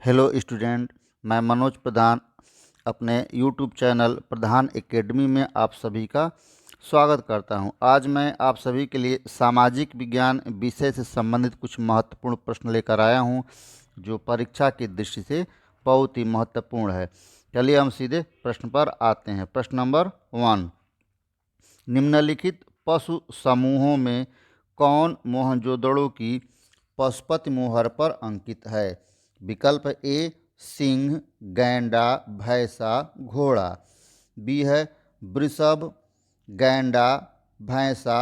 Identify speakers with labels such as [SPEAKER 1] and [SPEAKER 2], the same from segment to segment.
[SPEAKER 1] Hello student, मैं मनोज प्रधान अपने YouTube channel प्रधान academy में आप सभी का स्वागत करता हूं। आज मैं आप सभी के लिए सामाजिक विज्ञान विषय से संबंधित कुछ महत्वपूर्ण प्रश्न लेकर आया हूं, जो परीक्षा की दृष्टि से बहुत ही महत्वपूर्ण है। चलिए हम सीधे प्रश्न पर आते हैं। प्रश्न नंबर 1, निम्नलिखित पशु समूहों में कौन मोहनजोदड़ो की पशुपति मोहर पर अंकित है? विकल्प ए सिंह, गैंडा, भैंसा, घोड़ा। बी है वृषभ, गैंडा, भैंसा,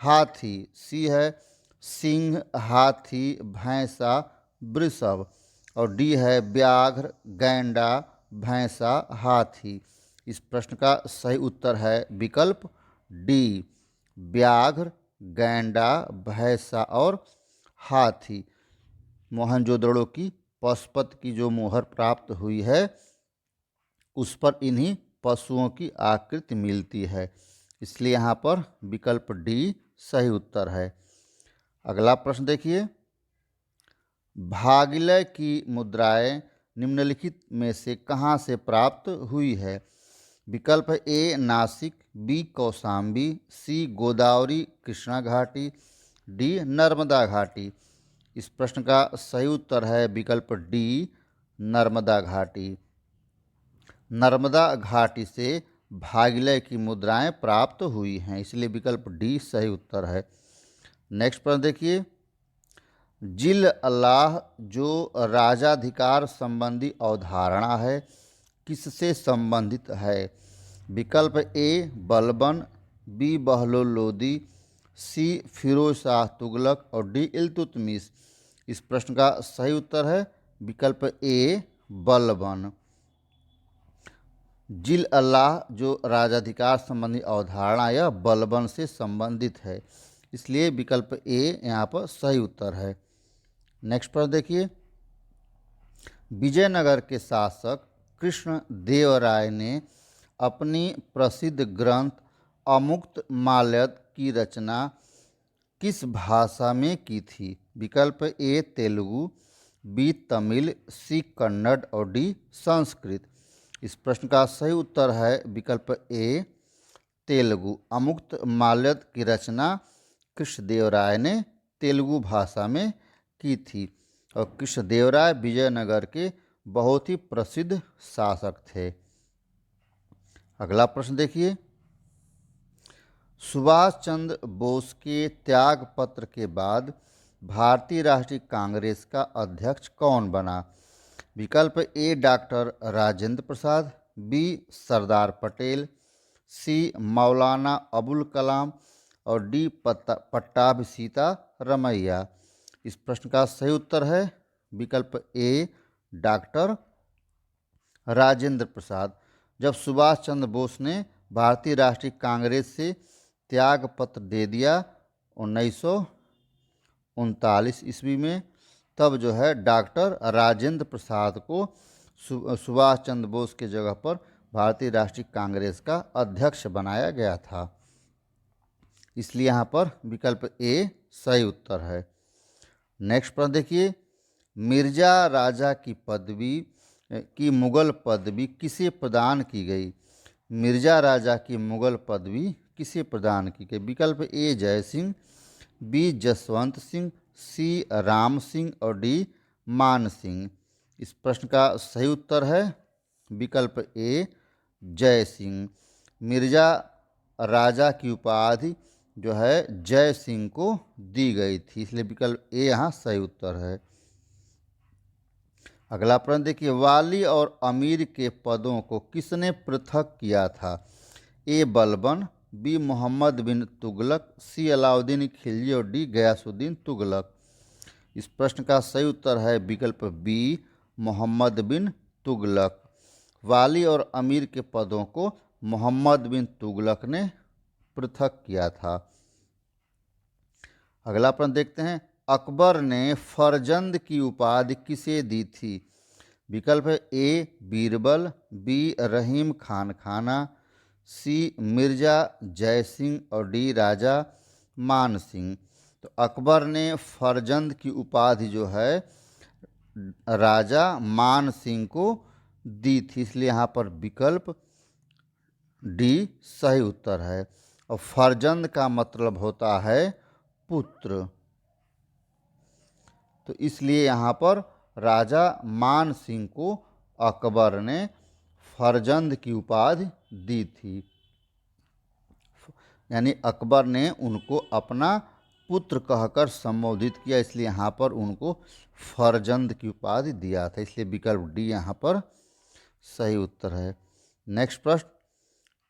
[SPEAKER 1] हाथी। सी है सिंह, हाथी, भैंसा, वृषभ। और डी है व्याघ्र, गैंडा, भैंसा, हाथी। इस प्रश्न का सही उत्तर है विकल्प डी, व्याघ्र, गैंडा, भैंसा और हाथी। मोहनजोदड़ो की पशुपति की जो मोहर प्राप्त हुई है, उस पर इन्हीं पशुओं की आकृति मिलती है, इसलिए यहाँ पर विकल्प डी सही उत्तर है। अगला प्रश्न देखिए, भागीलय की मुद्राएं निम्नलिखित में से कहाँ से प्राप्त हुई है? विकल्प ए नासिक, बी कौशाम्बी, सी गोदावरी कृष्णा घाटी, डी नर्मदा घाटी। इस प्रश्न का सही उत्तर है विकल्प डी, नर्मदा घाटी। नर्मदा घाटी से भागीलय की मुद्राएं प्राप्त हुई हैं, इसलिए विकल्प डी सही उत्तर है। नेक्स्ट प्रश्न देखिए, जिल अल्लाह जो राजाधिकार संबंधी अवधारणा है, किससे संबंधित है? विकल्प ए बलबन, बी बहलोल लोदी, सी फिरोज शाह तुगलक और डी इल्तुतमिश। इस प्रश्न का सही उत्तर है विकल्प ए बलबन। जिल अल्लाह जो राजाधिकार संबंधी अवधारणा यह बलबन से संबंधित है, इसलिए विकल्प ए यहाँ पर सही उत्तर है। नेक्स्ट पर देखिए, विजयनगर के शासक कृष्ण देव राय ने अपनी प्रसिद्ध ग्रंथ अमुक्तमाल्यद की रचना किस भाषा में की थी? विकल्प ए तेलुगु, बी तमिल, सी कन्नड़ और डी संस्कृत। इस प्रश्न का सही उत्तर है विकल्प ए तेलुगु। अमुक्तमाल्यद की रचना कृष्णदेवराय ने तेलुगु भाषा में की थी और कृष्णदेवराय विजयनगर के बहुत ही प्रसिद्ध शासक थे। अगला प्रश्न देखिए, सुभाष चंद्र बोस के त्याग पत्र के बाद भारतीय राष्ट्रीय कांग्रेस का अध्यक्ष कौन बना? विकल्प ए डॉक्टर राजेंद्र प्रसाद, बी सरदार पटेल, सी मौलाना अबुल कलाम और डी पट्टाभी सीतारमैया। इस प्रश्न का सही उत्तर है विकल्प ए डॉक्टर राजेंद्र प्रसाद। जब सुभाष चंद्र बोस ने भारतीय राष्ट्रीय कांग्रेस से त्याग पत्र दे दिया 1939 ईस्वी में, तब जो है डॉक्टर राजेंद्र प्रसाद को सुभाष चंद्र बोस के जगह पर भारतीय राष्ट्रीय कांग्रेस का अध्यक्ष बनाया गया था, इसलिए यहाँ पर विकल्प ए सही उत्तर है। नेक्स्ट प्रश्न देखिए, मिर्जा राजा की पदवी की मुगल पदवी किसे प्रदान की गई? मिर्जा राजा की मुगल पदवी किसे प्रदान की गई? विकल्प ए जय सिंह, बी जसवंत सिंह, सी राम सिंह और डी मान सिंह। इस प्रश्न का सही उत्तर है विकल्प ए जय सिंह। मिर्जा राजा की उपाधि जो है जय सिंह को दी गई थी, इसलिए विकल्प ए यहाँ सही उत्तर है। अगला प्रश्न देखिए, वाली और अमीर के पदों को किसने पृथक किया था? ए बलबन, बी मोहम्मद बिन तुगलक, सी अलाउद्दीन खिलजी और डी गयासुद्दीन तुगलक। इस प्रश्न का सही उत्तर है विकल्प बी मोहम्मद बिन तुगलक। वाली और अमीर के पदों को मोहम्मद बिन तुगलक ने पृथक किया था। अगला प्रश्न देखते हैं, अकबर ने फरजंद की उपाधि किसे दी थी? विकल्प ए बीरबल, बी रहीम खान खाना, सी मिर्जा जय सिंह और डी राजा मान सिंह। तो अकबर ने फरजंद की उपाधि जो है राजा मान सिंह को दी थी। इसलिए यहाँ पर विकल्प डी सही उत्तर है। और फर्जंद का मतलब होता है पुत्र, तो इसलिए यहाँ पर राजा मान सिंह को अकबर ने फर्जंद की उपाधि दी थी, यानी अकबर ने उनको अपना पुत्र कहकर संबोधित किया, इसलिए यहाँ पर उनको फर्जंद की उपाधि दिया था। इसलिए विकल्प डी यहाँ पर सही उत्तर है। नेक्स्ट प्रश्न,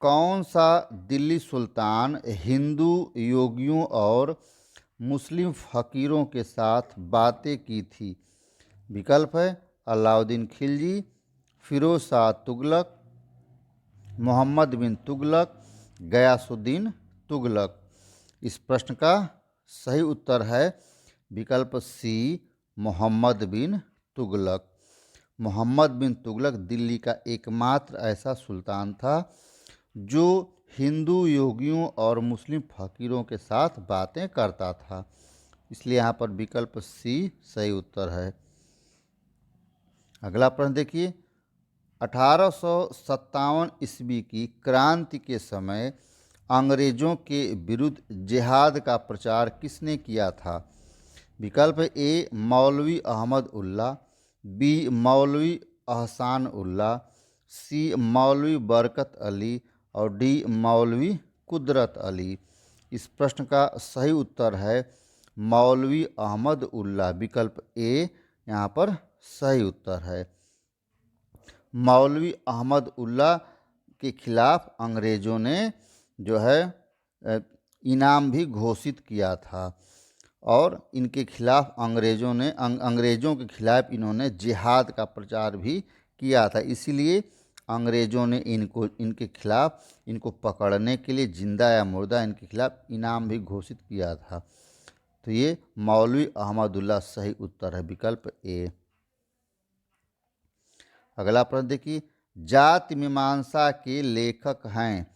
[SPEAKER 1] कौन सा दिल्ली सुल्तान हिंदू योगियों और मुस्लिम फकीरों के साथ बातें की थी? विकल्प है अलाउद्दीन खिलजी, फिरोज शाह तुगलक, मोहम्मद बिन तुगलक, गयासुद्दीन तुगलक। इस प्रश्न का सही उत्तर है विकल्प सी, मोहम्मद बिन तुगलक। मोहम्मद बिन तुगलक दिल्ली का एकमात्र ऐसा सुल्तान था जो हिंदू योगियों और मुस्लिम फकीरों के साथ बातें करता था, इसलिए यहाँ पर विकल्प सी सही उत्तर है। अगला प्रश्न देखिए, 1857 ईस्वी की क्रांति के समय अंग्रेजों के विरुद्ध जिहाद का प्रचार किसने किया था? विकल्प ए मौलवी अहमद उल्ला, बी मौलवी अहसान उल्ला, सी मौलवी बरकत अली और डी मौलवी कुदरत अली। इस प्रश्न का सही उत्तर है मौलवी अहमद उल्ला। विकल्प ए यहाँ पर सही उत्तर है। मौलवी अहमद उल्ला के खिलाफ अंग्रेज़ों ने जो है इनाम भी घोषित किया था और इनके खिलाफ अंग्रेज़ों के खिलाफ इन्होंने जिहाद का प्रचार भी किया था, इसीलिए अंग्रेज़ों ने इनके खिलाफ इनको पकड़ने के लिए जिंदा या मुर्दा इनके खिलाफ इनाम भी घोषित किया था। तो ये मौलवी अहमदुल्ला सही उत्तर है, विकल्प ए। अगला प्रश्न देखिए, जाति मीमांसा के लेखक हैं?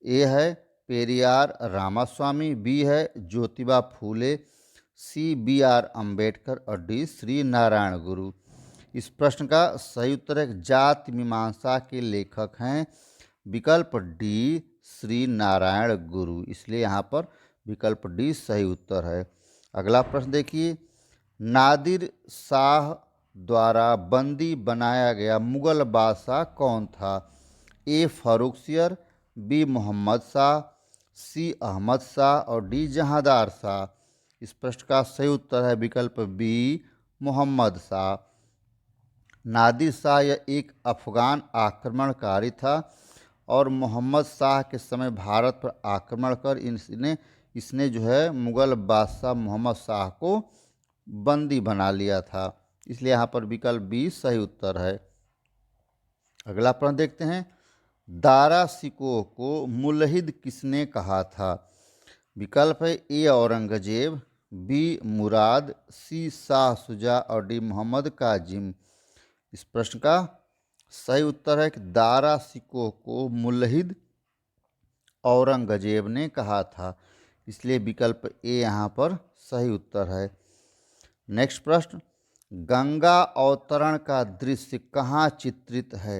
[SPEAKER 1] ए है पेरियार रामास्वामी, बी है Jyotiba Phule, C B are Ambedkar और डी श्री नारायण गुरु। इस प्रश्न का सही उत्तर है जाति मीमांसा के लेखक हैं विकल्प डी श्री नारायण गुरु, इसलिए यहाँ पर विकल्प डी सही उत्तर है। अगला प्रश्न देखिए, नादिर शाह द्वारा बंदी बनाया गया मुगल बादशाह कौन था? ए फर्रुखसियर, बी मोहम्मद शाह, सी अहमद शाह और डी जहांदार शाह। इस प्रश्न का सही उत्तर है विकल्प बी मोहम्मद शाह। नादिर शाह यह एक अफगान आक्रमणकारी था और मोहम्मद शाह के समय भारत पर आक्रमण कर इसने जो है मुगल बादशाह मोहम्मद शाह को बंदी बना लिया था, इसलिए यहाँ पर विकल्प बी सही उत्तर है। अगला प्रश्न देखते हैं, दारा शिकोह को मुल्हिद किसने कहा था? विकल्प है ए औरंगजेब, बी मुराद, सी शाह शुजा और डी मोहम्मद काजिम। इस प्रश्न का सही उत्तर है कि दारा शिकोह को मुल्हिद औरंगजेब ने कहा था, इसलिए विकल्प ए यहाँ पर सही उत्तर है। नेक्स्ट प्रश्न, गंगा अवतरण का दृश्य कहाँ चित्रित है?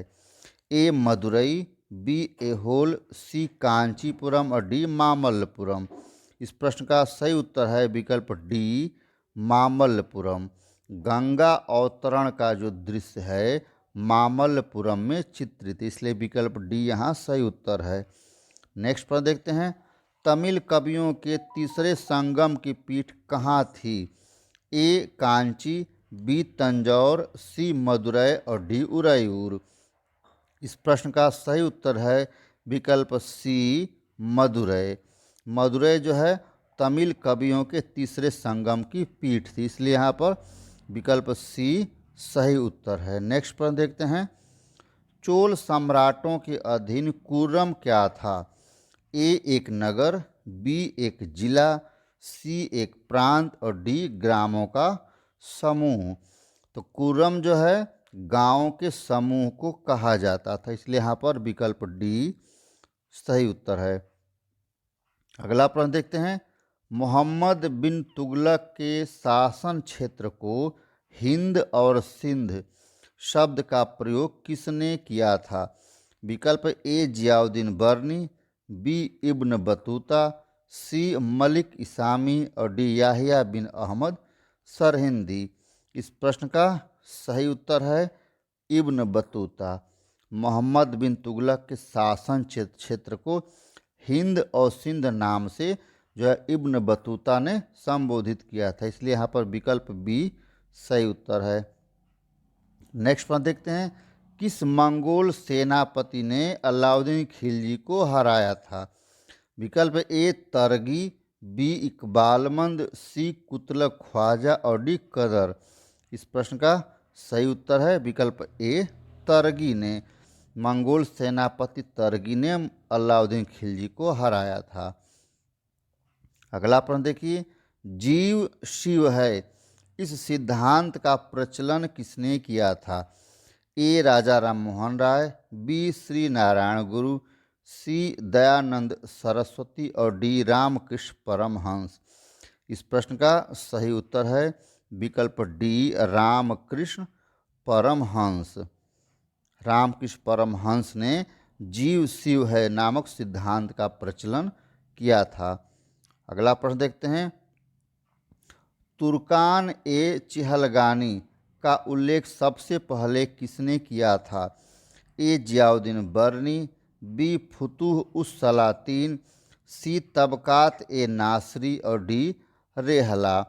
[SPEAKER 1] ए मदुरई, बी एहोल, सी कांचीपुरम और डी मामल्लपुरम। इस प्रश्न का सही उत्तर है विकल्प डी मामल्लपुरम। गंगा अवतरण का जो दृश्य है मामल्लपुरम में चित्रित, इसलिए विकल्प डी यहाँ सही उत्तर है। नेक्स्ट पर देखते हैं, तमिल कवियों के तीसरे संगम की पीठ कहाँ थी? ए कांची, बी तंजौर, सी मदुरै और डी उरैयूर। इस प्रश्न का सही उत्तर है विकल्प सी मदुरै। मदुरै जो है तमिल कवियों के तीसरे संगम की पीठ थी, इसलिए यहाँ पर विकल्प सी सही उत्तर है। नेक्स्ट प्रश्न देखते हैं, चोल सम्राटों के अधीन कुर्रम क्या था? ए एक नगर, बी एक जिला, सी एक प्रांत और डी ग्रामों का समूह। तो कुर्रम जो है गांवों के समूह को कहा जाता था, इसलिए यहाँ पर विकल्प डी सही उत्तर है। अगला प्रश्न देखते हैं, मोहम्मद बिन तुगलक के शासन क्षेत्र को हिंद और सिंध शब्द का प्रयोग किसने किया था? विकल्प ए जियाउद्दीन बर्नी, बी इब्न बतूता, सी मलिक इसामी और डी याहिया बिन अहमद सरहिंदी। इस प्रश्न का सही उत्तर है इब्न बतूता। मोहम्मद बिन तुगलक के शासन क्षेत्र को हिंद और सिंध नाम से जो है इब्न बतूता ने संबोधित किया था, इसलिए यहाँ पर विकल्प बी सही उत्तर है। नेक्स्ट प्रश्न देखते हैं, किस मंगोल सेनापति ने अलाउद्दीन खिलजी को हराया था? विकल्प ए तरगी, बी इकबालमंद, सी कुतलक ख्वाजा और डी कदर। इस प्रश्न का सही उत्तर है विकल्प ए तरगी ने। मंगोल सेनापति तरगी ने अलाउद्दीन खिलजी को हराया था। अगला प्रश्न देखिए, जीव शिव है इस सिद्धांत का प्रचलन किसने किया था? ए राजा राम मोहन राय, बी श्री नारायण गुरु, सी दयानंद सरस्वती और डी रामकृष्ण परमहंस। इस प्रश्न का सही उत्तर है विकल्प डी रामकृष्ण परमहंस। रामकृष्ण परमहंस ने जीव शिव है नामक सिद्धांत का प्रचलन किया था। अगला प्रश्न देखते हैं, तुर्कान ए चिहलगानी का उल्लेख सबसे पहले किसने किया था? ए जियाउद्दीन बर्नी, बी फुतुह उस सलातीन, सी तबकात ए नासरी और डी रेहला।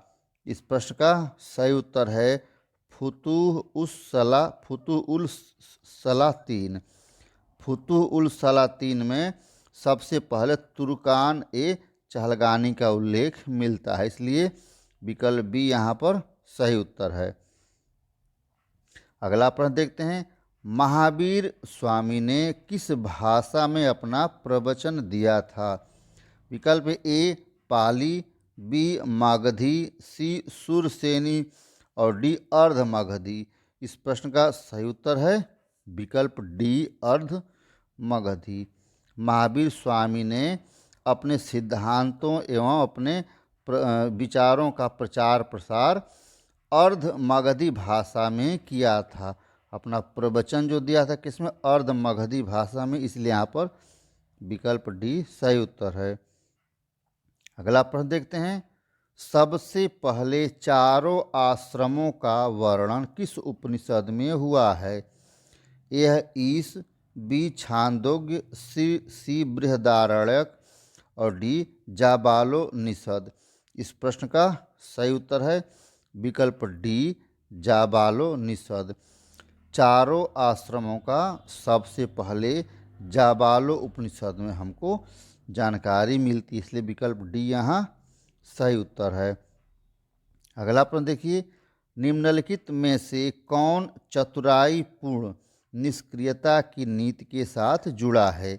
[SPEAKER 1] इस प्रश्न का सही उत्तर है फुतुह उल सलातीन। फुतुह उल सलातीन में सबसे पहले तुर्कान ए चहलगानी का उल्लेख मिलता है, इसलिए विकल्प बी यहाँ पर सही उत्तर है। अगला प्रश्न देखते हैं, महावीर स्वामी ने किस भाषा में अपना प्रवचन दिया था? विकल्प ए पाली, बी मगधी, सी सुरसेनी और डी अर्ध मगधी। इस प्रश्न का सही उत्तर है विकल्प डी अर्ध मगधी। महावीर स्वामी ने अपने सिद्धांतों एवं अपने विचारों का प्रचार प्रसार अर्ध मगधी भाषा में किया था। अपना प्रवचन जो दिया था किसमें? अर्ध मगधी भाषा में, इसलिए यहाँ पर विकल्प डी सही उत्तर है। अगला प्रश्न देखते हैं, सबसे पहले चारों आश्रमों का वर्णन किस उपनिषद में हुआ है? यह ईश, बी छांदोग्य, सी बृहदारण्यक और डी जाबालोनिषद। इस प्रश्न का सही उत्तर है विकल्प डी जाबालोनिषद। चारों आश्रमों का सबसे पहले जाबालो उपनिषद में हमको जानकारी मिलती है, इसलिए विकल्प डी यहाँ सही उत्तर है। अगला प्रश्न देखिए, निम्नलिखित में से कौन चतुराई पूर्ण निष्क्रियता की नीति के साथ जुड़ा है?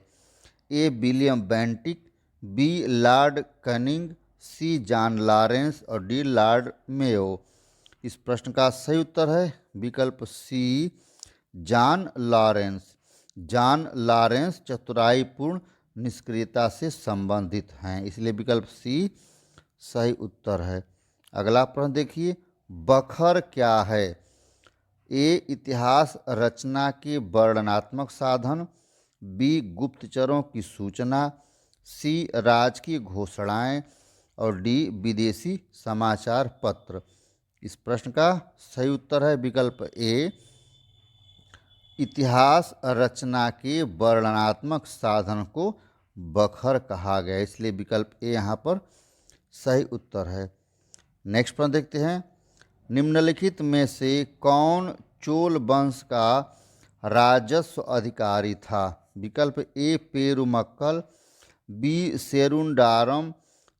[SPEAKER 1] A William Bentinck, B Lord Canning, C John Lawrence और डी लॉर्ड मेयो। इस प्रश्न का सही उत्तर है विकल्प C John Lawrence. John Lawrence चतुराईपूर्ण निष्क्रियता से संबंधित हैं, इसलिए विकल्प सी सही उत्तर है। अगला प्रश्न देखिए, बखर क्या है? ए इतिहास रचना के वर्णनात्मक साधन, बी गुप्तचरों की सूचना, सी राजकीय घोषणाएं और डी विदेशी समाचार पत्र। इस प्रश्न का सही उत्तर है विकल्प ए इतिहास रचना के वर्णनात्मक साधन को बखर कहा गया, इसलिए विकल्प ए यहाँ पर सही उत्तर है। नेक्स्ट प्रश्न देखते हैं, निम्नलिखित में से कौन चोल वंश का राजस्व अधिकारी था? विकल्प ए पेरुमक्कल, बी सेरुंडारम,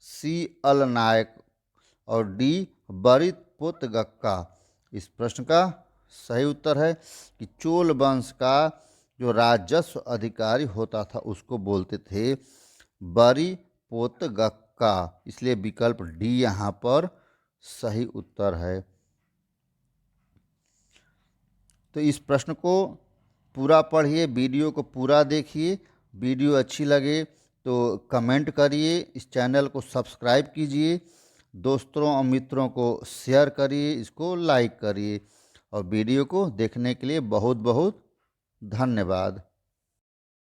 [SPEAKER 1] सी अलनायक और डी बरितपोतगक्का। इस प्रश्न का सही उत्तर है कि चोल वंश का जो राजस्व अधिकारी होता था उसको बोलते थे बरिपोतगक्का, इसलिए विकल्प डी यहाँ पर सही उत्तर है। तो इस प्रश्न को पूरा पढ़िए, वीडियो को पूरा देखिए। वीडियो अच्छी लगे तो कमेंट करिए, इस चैनल को सब्सक्राइब कीजिए दोस्तों और मित्रों को शेयर करिए, इसको लाइक करिए और वीडियो को देखने के लिए बहुत बहुत धन्यवाद।